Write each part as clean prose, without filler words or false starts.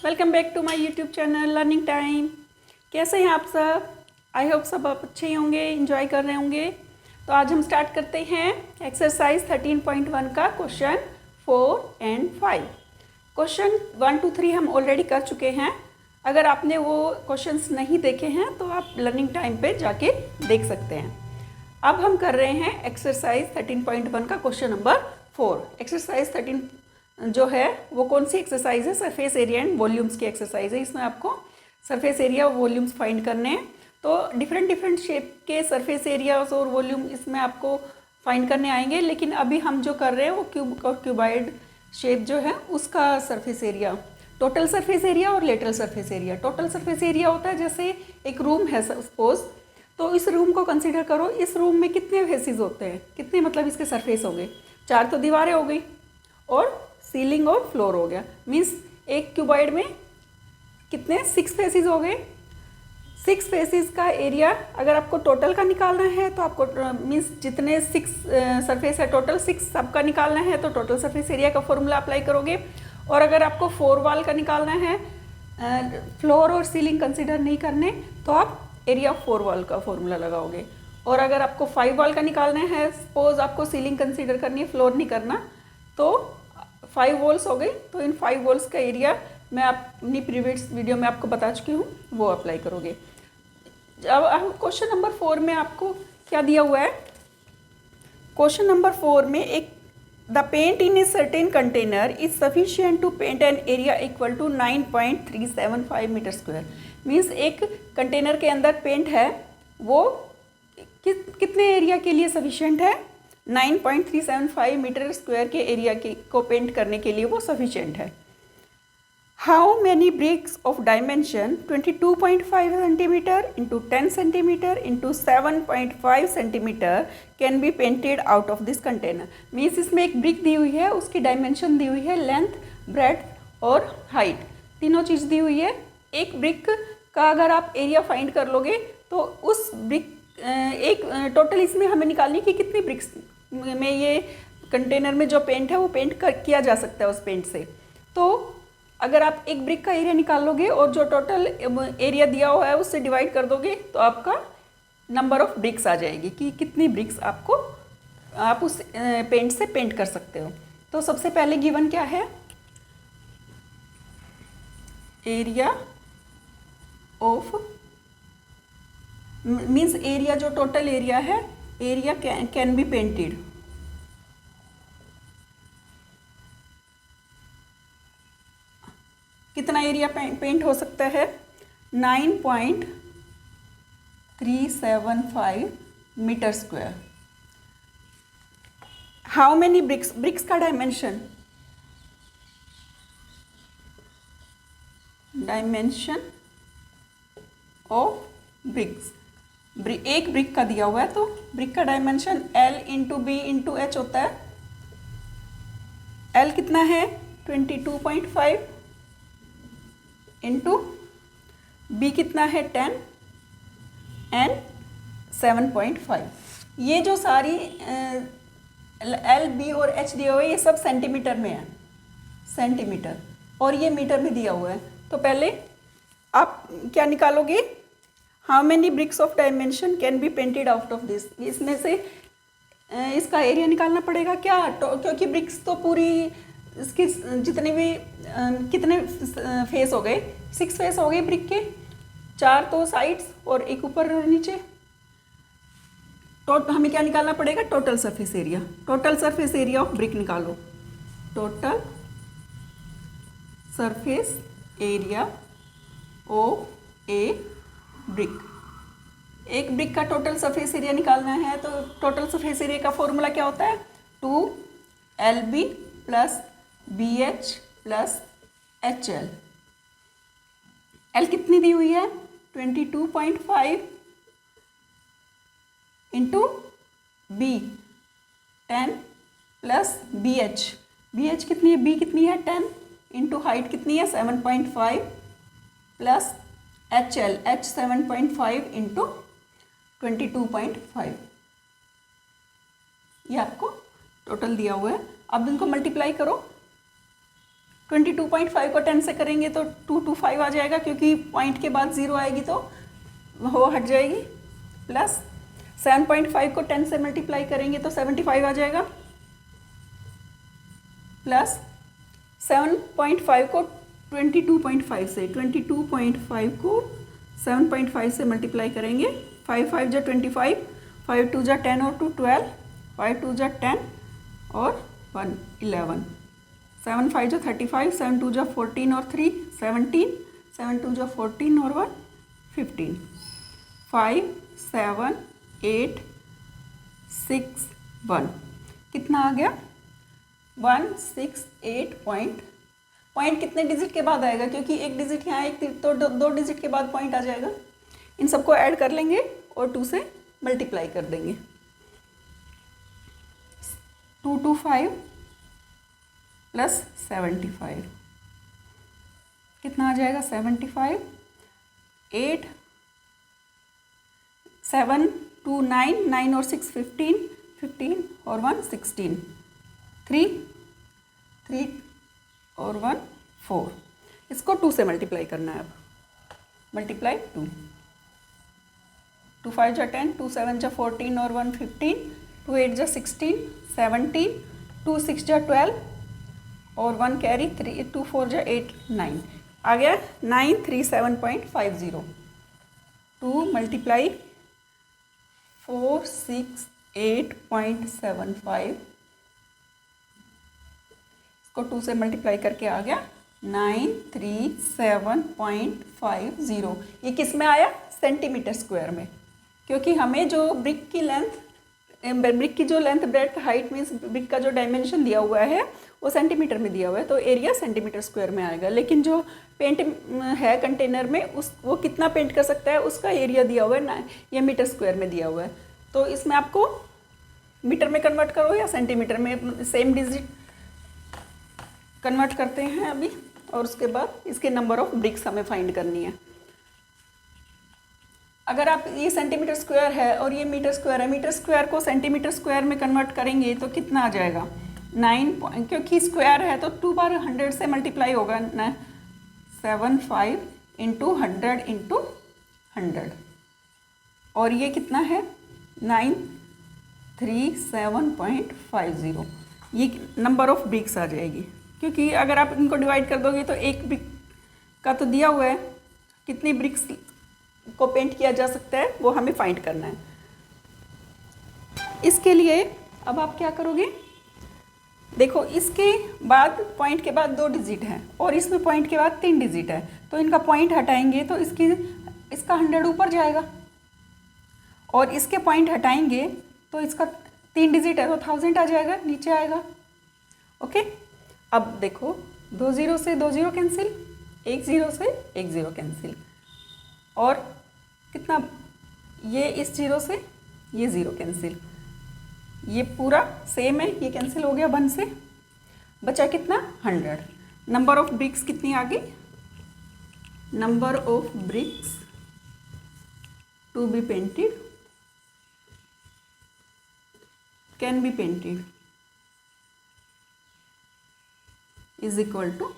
Welcome back to my YouTube channel learning time. कैसे हैं आप सब? आई होप सब आप अच्छे ही होंगे, इंजॉय कर रहे होंगे। तो आज हम स्टार्ट करते हैं एक्सरसाइज 13.1 का क्वेश्चन 4 एंड 5। क्वेश्चन 1 to 3 हम ऑलरेडी कर चुके हैं। अगर आपने वो क्वेश्चंस नहीं देखे हैं तो आप लर्निंग टाइम पे जाके देख सकते हैं। अब हम कर रहे हैं एक्सरसाइज 13.1 का क्वेश्चन नंबर 4। एक्सरसाइज 13 जो है वो कौन सी एक्सरसाइज है? सरफेस एरिया एंड वॉल्यूम्स की एक्सरसाइज है। इसमें आपको सरफेस एरिया और वॉल्यूम्स फाइंड करने हैं। तो डिफरेंट शेप के सरफेस एरियाज और वॉल्यूम इसमें आपको फाइंड करने आएंगे, लेकिन अभी हम जो कर रहे हैं वो क्यूब और क्यूबाइड शेप जो है उसका surface area, total surface area और lateral surface area. Total surface area होता है जैसे एक रूम है सपोज, तो इस रूम को कंसिडर करो। इस रूम में कितने फेसेस होते हैं, कितने मतलब इसके सरफेस हो गए? 4 तो दीवारें हो गई और सीलिंग और फ्लोर हो गया। मीन्स एक क्यूबाइड में कितने 6 फेसेस हो गए। 6 फेसेस का एरिया अगर आपको टोटल का निकालना है तो आपको मीन्स जितने 6 सरफेस है टोटल 6 सबका निकालना है तो टोटल सरफेस एरिया का फॉर्मूला अप्लाई करोगे। और अगर आपको 4 वॉल का निकालना है, फ्लोर और सीलिंग कंसिडर नहीं करने, तो आप एरिया 4 वॉल का फॉर्मूला लगाओगे। और अगर आपको 5 वॉल का निकालना है, सपोज आपको सीलिंग कंसिडर करनी है, फ्लोर नहीं करना, तो 5 वॉल्स हो गई। तो इन 5 वॉल्स का एरिया मैं अपनी प्रीवियस वीडियो में आपको बता चुकी हूँ, वो अप्लाई करोगे। अब क्वेश्चन नंबर 4 में आपको क्या दिया हुआ है? क्वेश्चन नंबर 4 में एक the paint in a certain container is sufficient to paint an area equal to 9.375 metre square. Means एक कंटेनर के अंदर पेंट है, वो कितने एरिया के लिए सफिशिएंट है? 9.375 मीटर स्क्वायर के एरिया को पेंट करने के लिए वो सफिशिएंट है। How many bricks of dimension 22.5 centimetre into 10 centimetre into 7.5 centimetre can be painted out of this container. Means इसमें एक ब्रिक दी हुई है, उसकी डायमेंशन दी हुई है, लेंथ, ब्रेड्थ और हाइट, तीनों चीज़ दी हुई है। एक ब्रिक का अगर आप एरिया फाइंड कर लोगे तो उस ब्रिक एक टोटल इसमें हमें निकालनी कि कितनी ब्रिक्स में ये कंटेनर में जो पेंट है वो किया जा सकता है उस पेंट से। तो अगर आप एक ब्रिक का एरिया निकाल लोगे और जो टोटल एरिया दिया हुआ है उससे डिवाइड कर दोगे तो आपका नंबर ऑफ ब्रिक्स आ जाएगी कि कितनी ब्रिक्स आप उस पेंट से पेंट कर सकते हो। तो सबसे पहले गिवन क्या है? एरिया ऑफ मीन्स एरिया, जो टोटल एरिया है, एरिया कैन बी पेंटेड। कितना एरिया पेंट हो सकता है? 9.375 metre square. How many bricks? Bricks का डायमेंशन ऑफ ब्रिक्स, एक ब्रिक का दिया हुआ है तो ब्रिक का dimension L into B into H होता है। L कितना है? 22.5 इंटू बी कितना है? 10 एंड 7.5। ये जो सारी L, B और H दिए हुए ये सब सेंटीमीटर में है, सेंटीमीटर, और ये मीटर में दिया हुआ है। तो पहले आप क्या निकालोगे? How many bricks of dimension can be painted out of this. इसमें से इसका एरिया निकालना पड़ेगा क्या? क्योंकि ब्रिक्स तो पूरी इसकी जितने भी कितने फेस हो गए? 6 फेस हो गए ब्रिक के, 4 तो साइड्स और एक ऊपर और नीचे। तो हमें क्या निकालना पड़ेगा? Total surface area. Total surface area of brick निकालो। Total surface area of a brick. एक ब्रिक का टोटल सरफेस एरिया निकालना है तो टोटल सरफेस एरिया का फॉर्मूला क्या होता है? 2LB plus BH plus HL। L कितनी दी हुई है? 22.5 इंटू B 10 प्लस BH कितनी है? B कितनी है? 10 इंटू हाइट कितनी है? 7.5 प्लस HL, H 7.5 इंटू 22.5। ये आपको टोटल दिया हुआ है। अब इनको मल्टीप्लाई करो। 22.5 को 10 से करेंगे तो 225 आ जाएगा, क्योंकि पॉइंट के बाद 0 आएगी तो वो हट जाएगी। प्लस 7.5 को 10 से मल्टीप्लाई करेंगे तो 75 आ जाएगा। प्लस 7.5 को 22.5 से, 22.5 को 7.5 से मल्टीप्लाई करेंगे। 5 5 जा 25, 5 2 जा 10 और 2 12, 5 2 जा 10 और 1 11, 7 5 जा 35, 7 2 जा 14 और 3 17, 7 2 जा 14 और 1 15, 5 7 8 6 1, कितना आ गया 168 पॉइंट कितने डिजिट के बाद आएगा, क्योंकि एक डिजिट यहाँ एक तो दो डिजिट के बाद पॉइंट आ जाएगा। इन सबको ऐड कर लेंगे और 2 से मल्टीप्लाई कर देंगे। 225 प्लस 75 कितना आ जाएगा 75, 8 7 2 9, 9 और 6 15, 15 और 1 16, 3 और 1 4। इसको 2 से मल्टीप्लाई करना है। अब मल्टीप्लाई 2 5 जा 10, 2 7 जा 14 और 1 15, 2 8 जा 16 17, 2 6 जा 12 और 1 कैरी 3, 2 4 जा 8 9 आ गया 937.50। 2 मल्टीप्लाई 468.75, इसको 2 से मल्टीप्लाई करके आ गया 937.50। ये किस में आया सेंटीमीटर स्क्वायर में, क्योंकि हमें जो ब्रिक की जो length breadth height means brick का जो डायमेंशन दिया हुआ है वो सेंटीमीटर में दिया हुआ है, तो एरिया सेंटीमीटर स्क्वायर में आएगा। लेकिन जो पेंट है कंटेनर में वो कितना पेंट कर सकता है उसका एरिया दिया हुआ है ना, ये मीटर स्क्वायर में दिया हुआ है। तो इसमें आपको मीटर में कन्वर्ट करो या सेंटीमीटर में, सेम डिजिट कन्वर्ट करते हैं अभी, और उसके बाद इसके नंबर ऑफ ब्रिक्स हमें फाइंड करनी है। अगर आप ये सेंटीमीटर स्क्वायर है और ये मीटर स्क्वायर है, मीटर स्क्वायर को सेंटीमीटर स्क्वायर में कन्वर्ट करेंगे तो कितना आ जाएगा 9, क्योंकि स्क्वायर है तो 2 बार 100 से मल्टीप्लाई होगा ना, 75 इंटू 100 इंटू 100, और ये कितना है 937.50। ये नंबर ऑफ ब्रिक्स आ जाएगी, क्योंकि अगर आप इनको डिवाइड कर दोगे तो एक ब्रिक का तो दिया हुआ है, कितनी ब्रिक्स को पेंट किया जा सकता है वो हमें फाइंड करना है। इसके लिए अब आप क्या करोगे, देखो इसके बाद पॉइंट के बाद 2 डिजिट है और इसमें पॉइंट के बाद 3 डिजिट है, तो इनका पॉइंट हटाएंगे तो इसका 100 ऊपर जाएगा, और इसके पॉइंट हटाएंगे तो इसका 3 डिजिट है तो 1000 आ जाएगा, नीचे आएगा। ओके, अब देखो 2 0 से 2 0 कैंसिल, 1 0 से 1 0 कैंसिल, और कितना ये इस 0 से ये 0 कैंसिल, ये पूरा सेम है, ये कैंसिल हो गया 1 से, बचा कितना 100। नंबर ऑफ ब्रिक्स कितनी आ गई, number of bricks to be painted can be painted is equal to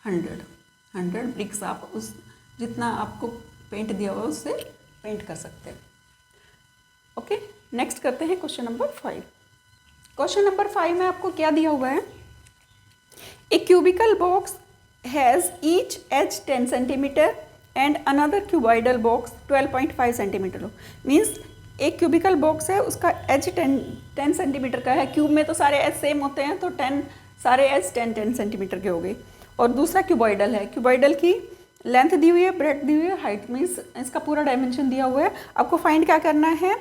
100 bricks आप उस जितना आपको पेंट दिया हुआ उससे पेंट कर सकते हैं। ओके, नेक्स्ट करते हैं क्वेश्चन नंबर 5। क्वेश्चन नंबर 5 में आपको क्या दिया हुआ है, a cubical box has each edge 10 centimetre and another cuboidal box 12.5 centimetre. Means एक क्यूबिकल बॉक्स है उसका एज 10 सेंटीमीटर का है, क्यूब में तो सारे एज सेम होते हैं तो 10 सारे एज 10 सेंटीमीटर के हो गए, और दूसरा क्यूबॉइडल है, क्यूबॉइडल की लेंथ दी हुई है, ब्रेड्थ दी हुई है, हाइट मीन्स इसका पूरा डायमेंशन दिया हुआ है। आपको फाइंड क्या करना है,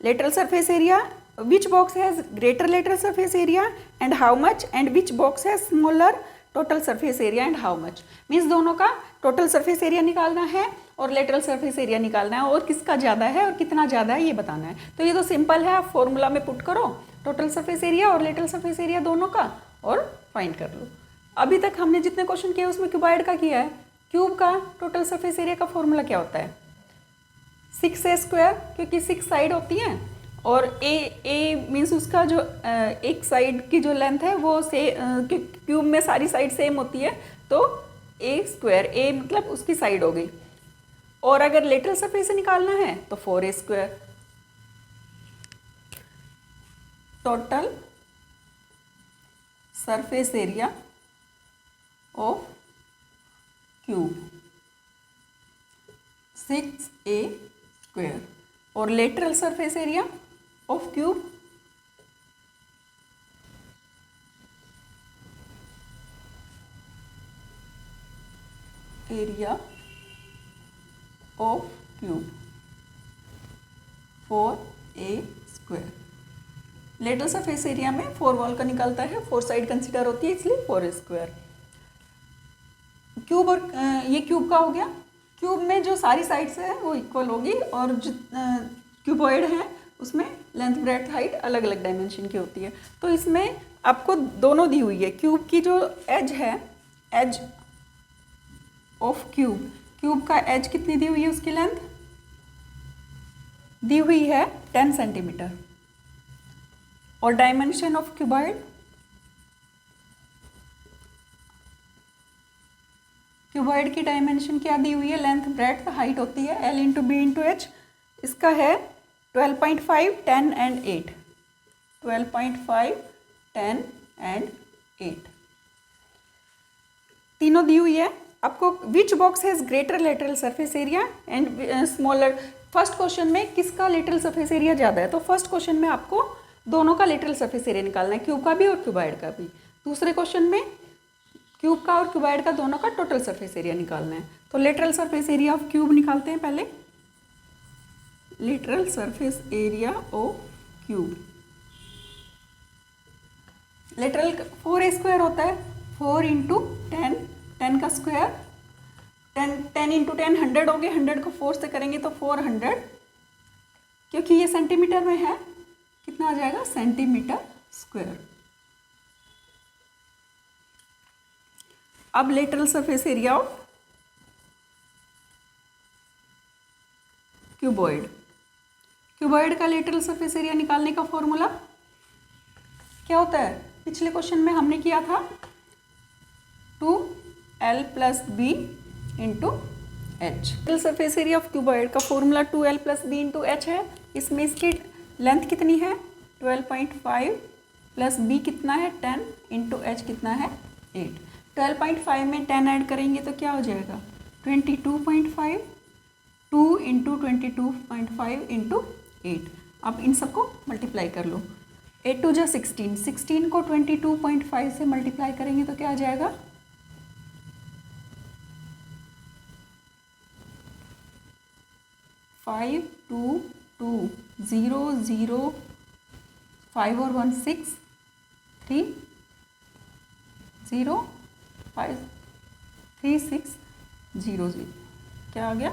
lateral surface area, which box has greater lateral surface area and how much, and which box has smaller total surface area and how much. Means दोनों का टोटल सरफेस एरिया निकालना है और लेटरल सरफेस एरिया निकालना है, और किसका ज़्यादा है और कितना ज़्यादा है ये बताना है। तो ये तो सिंपल है, आप फॉर्मूला में पुट करो टोटल सरफेस एरिया और लेटरल सरफेस एरिया दोनों का और फाइंड कर लो। अभी तक हमने जितने क्वेश्चन किए उसमें क्यूबॉइड का किया है। क्यूब का टोटल सरफेस एरिया का फॉर्मूला क्या होता है 6a², क्योंकि 6 साइड होती हैं और ए मीन्स उसका जो एक साइड की जो लेंथ है वो क्यूब में सारी साइड सेम होती है, तो ए स्क्वायर, ए मतलब उसकी साइड हो गई। और अगर लेटरल सरफेस से निकालना है तो 4a square. Total surface area of cube 6a square, और lateral surface area of cube area of cube 4a square. Lateral surface area में 4 वॉल का निकलता है, 4 साइड कंसिडर होती है, इसलिए 4a स्क्वायर। क्यूब और ये क्यूब का हो गया। क्यूब में जो सारी साइड्स है वो इक्वल होगी, और जो क्यूबॉइड है उसमें लेंथ ब्रेड्थ हाइट अलग अलग डायमेंशन की होती है। तो इसमें आपको दोनों दी हुई है। क्यूब की जो एज है, एज ऑफ क्यूब, क्यूब का एज कितनी दी हुई है, उसकी लेंथ दी हुई है 10 सेंटीमीटर, और डायमेंशन ऑफ क्यूबॉइड, क्यूबॉइड की डायमेंशन क्या दी हुई है, लेंथ ब्रेड्थ हाइट होती है L into B into H. इसका है 12.5, 10 एंड 8, 12.5, 10 एंड 8 तीनों दी हुई है आपको। Which box has greater lateral surface area and smaller. First question में किसका लेटरल सरफेस एरिया ज़्यादा है, तो फर्स्ट क्वेश्चन में आपको दोनों का लेटरल सरफेस एरिया निकालना है, क्यूब का भी और क्यूबॉइड का भी। दूसरे क्वेश्चन में क्यूब का और क्यूबॉइड का दोनों का टोटल सरफेस एरिया निकालना है। तो lateral surface area of cube निकालते हैं पहले। Lateral surface area of cube, lateral 4a square होता है, 4 इंटू 10, 10 का स्क्वायर, 10 इंटू 10 100 हो गए, 100 को 4 से करेंगे तो 400, क्योंकि ये सेंटीमीटर में है, कितना आ जाएगा, सेंटीमीटर स्क्वायर। अब lateral surface area of cuboid, cuboid का लेटरल सरफेस एरिया निकालने का फॉर्मूला क्या होता है, पिछले क्वेश्चन में हमने किया था 2l + b into h. Lateral surface area of cuboid का formula 2l + b into h है। इसमें इसकी लेंथ कितनी है, 12.5 प्लस b कितना है, 10 इंटू एच कितना है, 8। 12.5 में 10 ऐड करेंगे तो क्या हो जाएगा, 22.5, 2 इंटू 22.5 इंटू 8। अब इन सबको मल्टीप्लाई कर लो, 8 2 जा 16, 16 को 22.5 से मल्टीप्लाई करेंगे तो क्या आ जाएगा, 5 2 2 0 0 5 और 1 6 3 0 5 3 6 0 0, क्या आ गया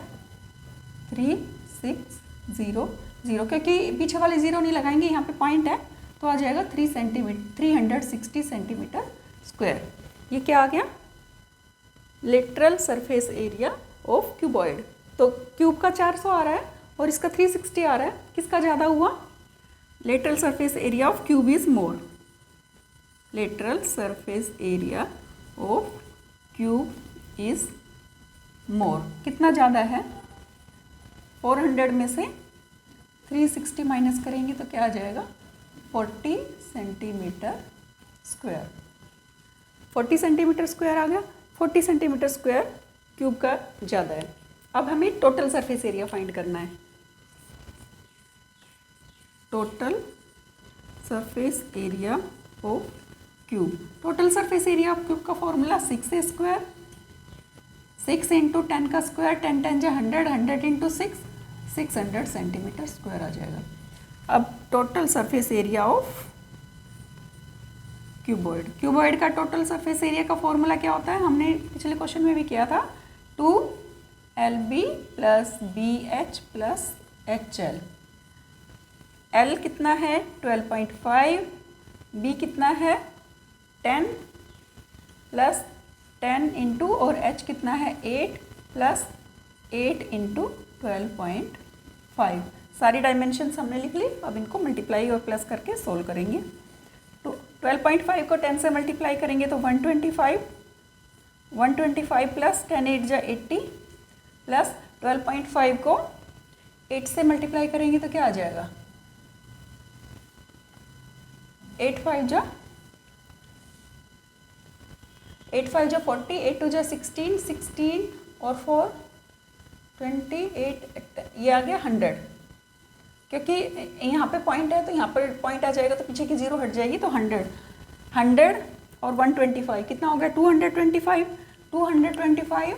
3 6 0 0, क्योंकि पीछे वाले ज़ीरो नहीं लगाएंगे, यहाँ पे पॉइंट है, तो आ जाएगा 360 सेंटीमीटर स्क्वायर। ये क्या आ गया, lateral surface area of cuboid. तो क्यूब का 400 आ रहा है और इसका 360 आ रहा है, किसका ज़्यादा हुआ, lateral surface area of cube is more. Lateral surface area of cube is more, कितना ज़्यादा है, 400 में से 360 माइनस करेंगे तो क्या आ जाएगा, 40 सेंटीमीटर स्क्वायर। 40 सेंटीमीटर स्क्वायर आ गया, 40 सेंटीमीटर स्क्वायर क्यूब का ज़्यादा है। अब हमें टोटल सरफेस एरिया फाइंड करना है। Total surface area of cube, total surface area of cube का फॉर्मूला 6a स्क्वायर, 6 इंटू 10 का स्क्वायर, 10 10 जा 100, 100 इंटू 6, 600 सेंटीमीटर स्क्वायर आ जाएगा। अब total surface area of cuboid, cuboid का टोटल सरफेस एरिया का formula क्या होता है, हमने पिछले क्वेश्चन में भी किया था, 2lb + bh + hL। L कितना है 12.5, B कितना है 10 + 10 इंटू, और H कितना है 8 + 8 इंटू 12.5। सारी डायमेंशंस हमने लिख ली, अब इनको मल्टीप्लाई और प्लस करके सोल्व करेंगे। तो 12.5 को 10 से मल्टीप्लाई करेंगे तो 125, 125 प्लस 10 8 जा 80 प्लस 12.5 को 8 से मल्टीप्लाई करेंगे तो क्या आ जाएगा, 8 5 जा 40, 8 2 जा 16, 16 और 4 28, ये आ गया 100, क्योंकि यहाँ पे पॉइंट है तो यहाँ पर पॉइंट आ जाएगा तो पीछे की जीरो हट जाएगी, तो 100 और 125 कितना हो गया, 225, 225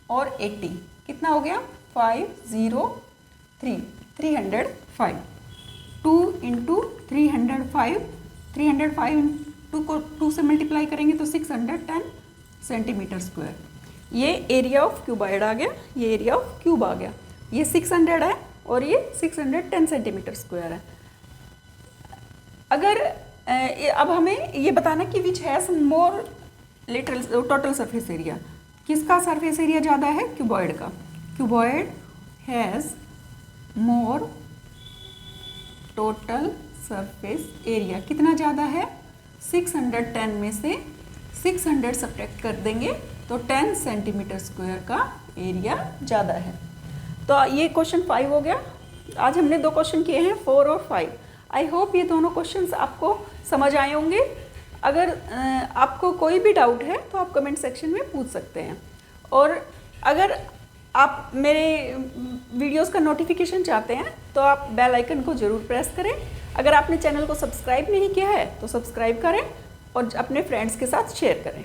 और 80 कितना हो गया, 503, 305, 2 इंटू 305, 305 इंटू को 2 से मल्टीप्लाई करेंगे तो 610 सेंटीमीटर स्क्वायर। ये एरिया ऑफ क्यूबॉइड आ गया, ये एरिया ऑफ क्यूब आ गया। ये 600 है और ये 610 सेंटीमीटर स्क्वायर है। अगर अब हमें ये बताना कि which has more literal total surface area, किसका सरफेस एरिया ज़्यादा है, क्यूबॉइड का। Cuboid has more total surface area, कितना ज़्यादा है, 610 में से 600 सब्ट्रैक्ट कर देंगे तो 10 सेंटीमीटर स्क्वायर का एरिया ज़्यादा है। तो ये क्वेश्चन 5 हो गया। आज हमने 2 क्वेश्चन किए हैं, 4 और 5। आई होप ये दोनों क्वेश्चंस आपको समझ आए होंगे। अगर आपको कोई भी डाउट है तो आप कमेंट सेक्शन में पूछ सकते हैं, और अगर आप मेरे वीडियोस का नोटिफिकेशन चाहते हैं तो आप बेल आइकन को ज़रूर प्रेस करें। अगर आपने चैनल को सब्सक्राइब नहीं किया है तो सब्सक्राइब करें और अपने फ्रेंड्स के साथ शेयर करें।